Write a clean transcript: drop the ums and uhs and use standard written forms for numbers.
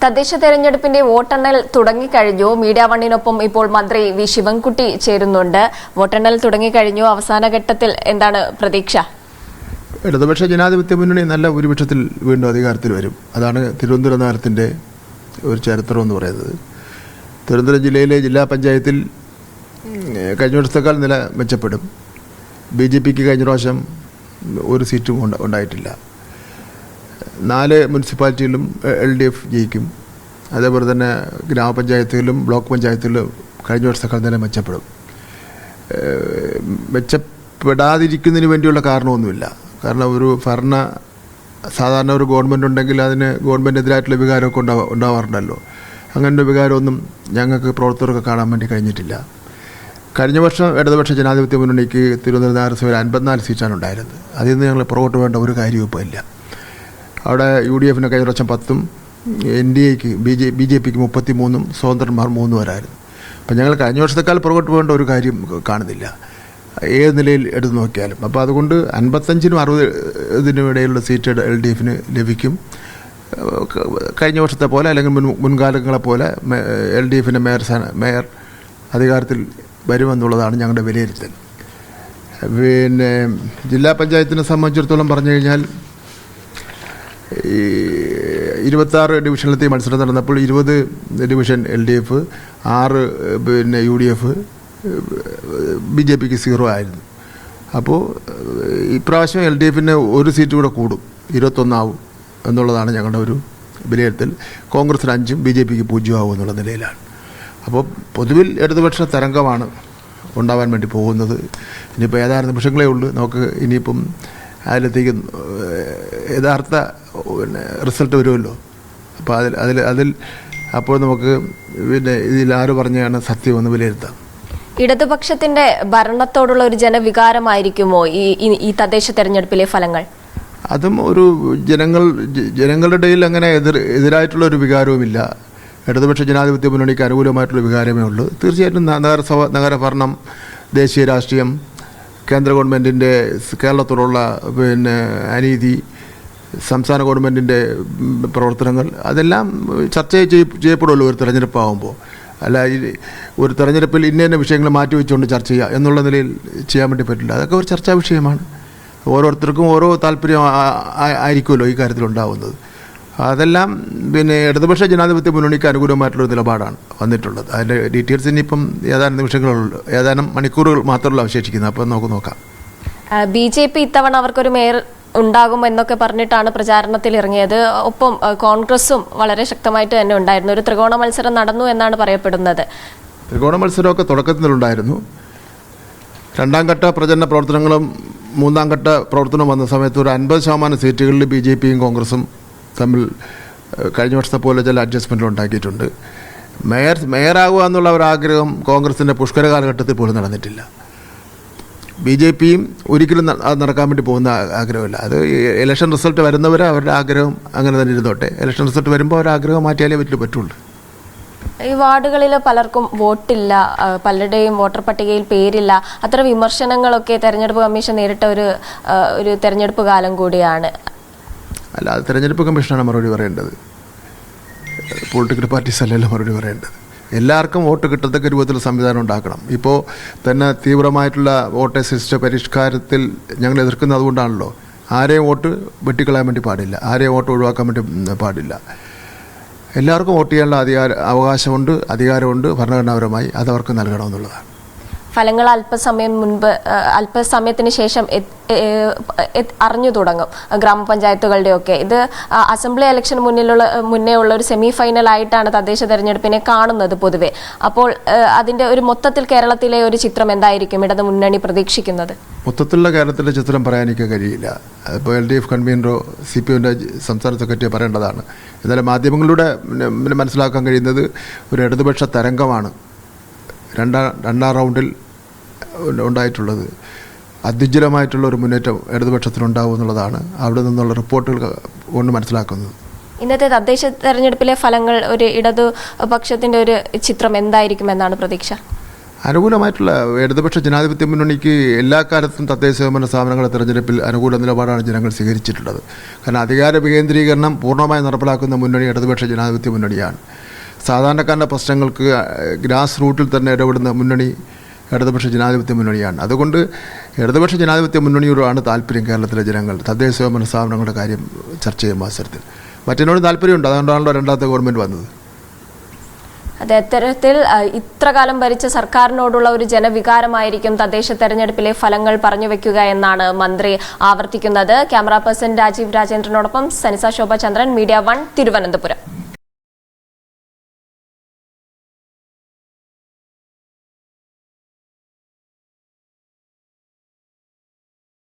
തദ്ദേശ തെരഞ്ഞെടുപ്പിന്റെ വോട്ടെണ്ണൽ തുടങ്ങിക്കഴിഞ്ഞു. മീഡിയ വണ്ണിനൊപ്പം ഇപ്പോൾ മന്ത്രി വി ശിവൻകുട്ടി ചേരുന്നുണ്ട്. വോട്ടെണ്ണൽ തുടങ്ങിക്കഴിഞ്ഞു. അവസാന ഘട്ടത്തിൽ എന്താണ് പ്രതീക്ഷ? ഇടതുപക്ഷ ജനാധിപത്യ മുന്നണി നല്ല ഭൂരിപക്ഷത്തിൽ വീണ്ടും അധികാരത്തിൽ വരും. അതാണ് തിരുവനന്തപുരം നഗരത്തിൻ്റെ ഒരു ചരിത്രം എന്ന് പറയുന്നത്. തിരുവനന്തപുരം ജില്ലയിലെ ജില്ലാ പഞ്ചായത്തിൽ കഴിഞ്ഞ വർഷത്തേക്കാൾ നില മെച്ചപ്പെടും. BJPക്ക് കഴിഞ്ഞ പ്രാവശ്യം ഒരു സീറ്റും ഉണ്ടായിട്ടില്ല. 4 മുനിസിപ്പാലിറ്റിയിലും LDF ജയിക്കും. അതേപോലെ തന്നെ ഗ്രാമപഞ്ചായത്തുകളിലും ബ്ലോക്ക് പഞ്ചായത്തുകളിലും കഴിഞ്ഞ വർഷത്തേക്കാൾ നില മെച്ചപ്പെടും. മെച്ചപ്പെടാതിരിക്കുന്നതിന് വേണ്ടിയുള്ള കാരണമൊന്നുമില്ല. കാരണം സാധാരണ ഒരു ഗവൺമെൻറ് ഉണ്ടെങ്കിൽ അതിന് ഗവൺമെൻറ്റിനെതിരായിട്ടുള്ള വികാരമൊക്കെ ഉണ്ടാവാറുണ്ടല്ലോ. അങ്ങനൊരു വികാരമൊന്നും ഞങ്ങൾക്ക് പ്രവർത്തകർക്ക് കാണാൻ വേണ്ടി കഴിഞ്ഞിട്ടില്ല. കഴിഞ്ഞ വർഷം ഇടതുപക്ഷ ജനാധിപത്യ മുന്നണിക്ക് തിരുവനന്തപുരം നഗരസഭയിൽ 54 സീറ്റാണ് ഉണ്ടായിരുന്നത്. അതിൽ നിന്ന് ഞങ്ങൾ പുറകോട്ട് വേണ്ട ഒരു കാര്യവും ഇപ്പോൾ ഇല്ല. അവിടെ UDFന് കഴിഞ്ഞ വർഷം 10ഉം NDAക്ക് BJPക്ക് 33ഉം സ്വതന്ത്രന്മാർ 3 വരായിരുന്നു. അപ്പം ഞങ്ങൾ കഴിഞ്ഞ വർഷത്തേക്കാൾ പുറകോട്ട് പോകേണ്ട ഒരു കാര്യം കാണുന്നില്ല ഏത് നിലയിൽ എടുത്തു നോക്കിയാലും. അപ്പോൾ അതുകൊണ്ട് 55നും 60നും ഇടയിലുള്ള സീറ്റ് LDFന് ലഭിക്കും. കഴിഞ്ഞ വർഷത്തെ പോലെ അല്ലെങ്കിൽ മുൻകാലങ്ങളെ പോലെ LDFൻ്റെ മേയർ അധികാരത്തിൽ വരുമെന്നുള്ളതാണ് ഞങ്ങളുടെ വിലയിരുത്തൽ. പിന്നെ ജില്ലാ പഞ്ചായത്തിനെ സംബന്ധിച്ചിടത്തോളം പറഞ്ഞു കഴിഞ്ഞാൽ 26 ഡിവിഷനിലെത്തി മത്സരം നടന്നപ്പോൾ 20 ഡിവിഷൻ LDF, 6 UDF, BJPക്ക് 0 ആയിരുന്നു. അപ്പോൾ ഇപ്രാവശ്യം LDFന് ഒരു സീറ്റ് കൂടെ കൂടും, 21 ആവും എന്നുള്ളതാണ് ഞങ്ങളുടെ ഒരു വിലയിരുത്തൽ. കോൺഗ്രസിന് 5ഉം BJPക്ക് 0 ആവും എന്നുള്ള നിലയിലാണ്. അപ്പോൾ പൊതുവിൽ ഇടതുപക്ഷ തരംഗമാണ് ഉണ്ടാവാൻ വേണ്ടി പോകുന്നത്. ഇനിയിപ്പോൾ ഏതാനും നിമിഷങ്ങളേ ഉള്ളൂ. നമുക്ക് ഇനിയിപ്പം അതിലത്തേക്ക് യഥാർത്ഥ റിസൾട്ട് വരുമല്ലോ. അപ്പോൾ അതിൽ അപ്പോൾ നമുക്ക് ഇതിൽ ആര് പറഞ്ഞാണ് സത്യമെന്ന് വിലയിരുത്താം. ഇടതുപക്ഷത്തിന്റെ ഭരണത്തോടുള്ള ഒരു ജനവികാരമായിരിക്കുമോ ഈ തദ്ദേശ തെരഞ്ഞെടുപ്പിലെ ഫലങ്ങൾ? അതും ഒരു ജനങ്ങളുടെ ഇടയിൽ അങ്ങനെ എതിരായിട്ടുള്ള ഒരു വികാരവുമില്ല. ഇടതുപക്ഷ ജനാധിപത്യ മുന്നണിക്ക് അനുകൂലമായിട്ടുള്ള വികാരമേ ഉള്ളൂ. തീർച്ചയായിട്ടും നഗരഭരണം, ദേശീയ രാഷ്ട്രീയം, കേന്ദ്ര ഗവൺമെൻറ്റിൻ്റെ കേരളത്തോടുള്ള അനീതി, സംസ്ഥാന ഗവൺമെൻറ്റിൻ്റെ പ്രവർത്തനങ്ങൾ, അതെല്ലാം ചർച്ച ചെയ്യപ്പെടുമല്ലോ ഒരു തെരഞ്ഞെടുപ്പാകുമ്പോൾ. അല്ല ഒരു തെരഞ്ഞെടുപ്പിൽ ഇന്ന വിഷയങ്ങൾ മാറ്റിവെച്ചുകൊണ്ട് ചർച്ച ചെയ്യുക എന്നുള്ള നിലയിൽ ചെയ്യാൻ വേണ്ടി പറ്റില്ല. അതൊക്കെ ഒരു ചർച്ചാ വിഷയമാണ്. ഓരോരുത്തർക്കും ഓരോ താല്പര്യം ആയിരിക്കുമല്ലോ ഈ കാര്യത്തിൽ ഉണ്ടാവുന്നത്. അതെല്ലാം ഇടതുപക്ഷ ജനാധിപത്യ മുന്നണിക്ക് അനുകൂലമായിട്ടുള്ളൊരു നിലപാടാണ് വന്നിട്ടുള്ളത്. അതിൻ്റെ ഡീറ്റെയിൽസ് ഇനിയിപ്പം ഏതാനും മണിക്കൂറുകൾ മാത്രമല്ല അവശേഷിക്കുന്നത്. അപ്പം നമുക്ക് നോക്കാം. BJP ഇത്തവണ അവർക്കൊരു മേയർ ഉണ്ടാകും എന്നൊക്കെ പറഞ്ഞിട്ടാണ് പ്രചാരണത്തിൽ ഇറങ്ങിയത്. ഒപ്പം കോൺഗ്രസും വളരെ ശക്തമായിട്ട് തന്നെ ഉണ്ടായിരുന്നു. ഒരു ത്രികോണ മത്സരം നടന്നു എന്നാണ് പറയപ്പെടുന്നത്. ത്രികോണ മത്സരമൊക്കെ തുടക്കത്തിലുണ്ടായിരുന്നു. 2ാം ഘട്ട പ്രചരണ പ്രവർത്തനങ്ങളും 3ാം ഘട്ട പ്രവർത്തനവും വന്ന സമയത്ത് ഒരു 50% സീറ്റുകളിൽ BJPയും കോൺഗ്രസും തമ്മിൽ കഴിഞ്ഞ വർഷത്തെ പോലെ ചില അഡ്ജസ്റ്റ്മെൻറ്റുകൾ ഉണ്ടാക്കിയിട്ടുണ്ട്. മേയറാകുക എന്നുള്ള ഒരാഗ്രഹം കോൺഗ്രസിൻ്റെ പുഷ്കര കാലഘട്ടത്തിൽ പോലും നടന്നിട്ടില്ല. BJPയും ഒരിക്കലും അത് നടക്കാൻ വേണ്ടി പോകുന്ന ആഗ്രഹമില്ല. അത് ഇലക്ഷൻ റിസൾട്ട് വരുന്നവരെ അവരുടെ ആഗ്രഹം അങ്ങനെ തന്നെ ഇരുന്നോട്ടെ. ഇലക്ഷൻ റിസൾട്ട് വരുമ്പോൾ അവരുടെ ആഗ്രഹം മാറ്റിയാലേ പറ്റുള്ളൂ. ഈ വാർഡുകളിൽ പലർക്കും വോട്ടില്ല, പലരുടെയും വോട്ടർ പട്ടികയിൽ പേരില്ല. അത്ര വിമർശനങ്ങളൊക്കെ തെരഞ്ഞെടുപ്പ് കമ്മീഷൻ നേരിട്ട ഒരു തെരഞ്ഞെടുപ്പ് കാലം കൂടിയാണ്. അല്ല, അത് തെരഞ്ഞെടുപ്പ് കമ്മീഷനാണ് മറുപടി പറയേണ്ടത്. പൊളിറ്റിക്കൽ പാർട്ടീസ് അല്ലല്ലോ മറുപടി പറയേണ്ടത്. എല്ലാവർക്കും വോട്ട് കിട്ടത്തക്ക രൂപത്തിൽ സംവിധാനം ഉണ്ടാക്കണം. ഇപ്പോൾ തന്നെ തീവ്രമായിട്ടുള്ള വോട്ട് സിസ്റ്റം പരിഷ്കാരത്തിൽ ഞങ്ങൾ എതിർക്കുന്നത് അതുകൊണ്ടാണല്ലോ. ആരെയും വോട്ട് വെട്ടിക്കളയാൻ വേണ്ടി പാടില്ല, ആരെയും വോട്ട് ഒഴിവാക്കാൻ വേണ്ടി പാടില്ല. എല്ലാവർക്കും വോട്ട് ചെയ്യാനുള്ള അവകാശമുണ്ട്, അധികാരമുണ്ട് ഭരണഘടനാപരമായി. അതവർക്ക് നൽകണമെന്നുള്ളതാണ്. ഫലങ്ങൾ അല്പസമയത്തിന് ശേഷം അറിഞ്ഞു തുടങ്ങും ഗ്രാമപഞ്ചായത്തുകളുടെയൊക്കെ. ഇത് അസംബ്ലി ഇലക്ഷൻ മുന്നേ ഉള്ള ഒരു സെമി ഫൈനൽ ആയിട്ടാണ് തദ്ദേശ തെരഞ്ഞെടുപ്പിനെ കാണുന്നത് പൊതുവെ. അപ്പോൾ അതിന്റെ ഒരു മൊത്തത്തിൽ കേരളത്തിലെ ഒരു ചിത്രം എന്തായിരിക്കും ഇടത് മുന്നണി പ്രതീക്ഷിക്കുന്നത്? മൊത്തത്തിലുള്ള കേരളത്തിലെ ചിത്രം പറയാൻ എനിക്ക് കഴിയില്ല. അതിപ്പോൾ LDF കൺവീനറോ CPMൻ്റെ സംസ്ഥാന സെക്രട്ടറിയോ പറയേണ്ടതാണ്. എന്നാലും മാധ്യമങ്ങളിലൂടെ മനസ്സിലാക്കാൻ കഴിയുന്നത് ഒരു ഇടതുപക്ഷ തരംഗമാണ് 2ാം റൗണ്ടിൽ ഉണ്ടായിട്ടുള്ളത്. അത്യുജ്വലമായിട്ടുള്ള ഒരു മുന്നേറ്റം ഇടതുപക്ഷത്തിനുണ്ടാവും എന്നുള്ളതാണ് അവിടെ നിന്നുള്ള റിപ്പോർട്ടുകൾ കൊണ്ട് മനസ്സിലാക്കുന്നത്. ഇന്നത്തെ തദ്ദേശ തെരഞ്ഞെടുപ്പിലെ ഫലങ്ങൾ ഒരു ഇടതുപക്ഷത്തിൻ്റെ ഒരു ചിത്രം എന്തായിരിക്കും എന്നാണ് പ്രതീക്ഷ? അനുകൂലമായിട്ടുള്ള ഇടതുപക്ഷ ജനാധിപത്യ മുന്നണിക്ക് എല്ലാ കാലത്തും തദ്ദേശ സ്വയംഭരണ സ്ഥാപനങ്ങളുടെ തെരഞ്ഞെടുപ്പിൽ അനുകൂല നിലപാടാണ് ജനങ്ങൾ സ്വീകരിച്ചിട്ടുള്ളത്. കാരണം അധികാര വികേന്ദ്രീകരണം പൂർണ്ണമായി നടപ്പിലാക്കുന്ന മുന്നണി ഇടതുപക്ഷ ജനാധിപത്യ മുന്നണിയാണ്. സാധാരണക്കാരൻ്റെ പ്രശ്നങ്ങൾക്ക് ഗ്രാസ് റൂട്ടിൽ തന്നെ ഇടപെടുന്ന മുന്നണി ഇടതുപക്ഷ ജനാധിപത്യ മുന്നണിയാണ്. അതുകൊണ്ട് ഇടതുപക്ഷ ജനാധിപത്യ മുന്നണിയോടാണ് താല്പര്യം കേരളത്തിലെ ജനങ്ങൾ തദ്ദേശ സ്വയംഭരണ സ്ഥാപനങ്ങളുടെ കാര്യം ചർച്ച ചെയ്യുമ്പോൾ അവസരത്തിൽ. മറ്റതിനോട് താല്പര്യമുണ്ട്. അതുകൊണ്ടാണല്ലോ രണ്ടാമത്തെ ഗവൺമെൻറ് വന്നത്. അതെ, അത്തരത്തിൽ ഇത്രകാലം ഭരിച്ച സർക്കാരിനോടുള്ള ഒരു ജനവികാരമായിരിക്കും തദ്ദേശ തെരഞ്ഞെടുപ്പിലെ ഫലങ്ങൾ പറഞ്ഞു വെക്കുക എന്നാണ് മന്ത്രി ആവർത്തിക്കുന്നത്. ക്യാമറ പേഴ്സൺ രാജീവ് രാജേന്ദ്രനോടൊപ്പം സനിസ ശോഭ ചന്ദ്രൻ, മീഡിയ 1 തിരുവനന്തപുരം.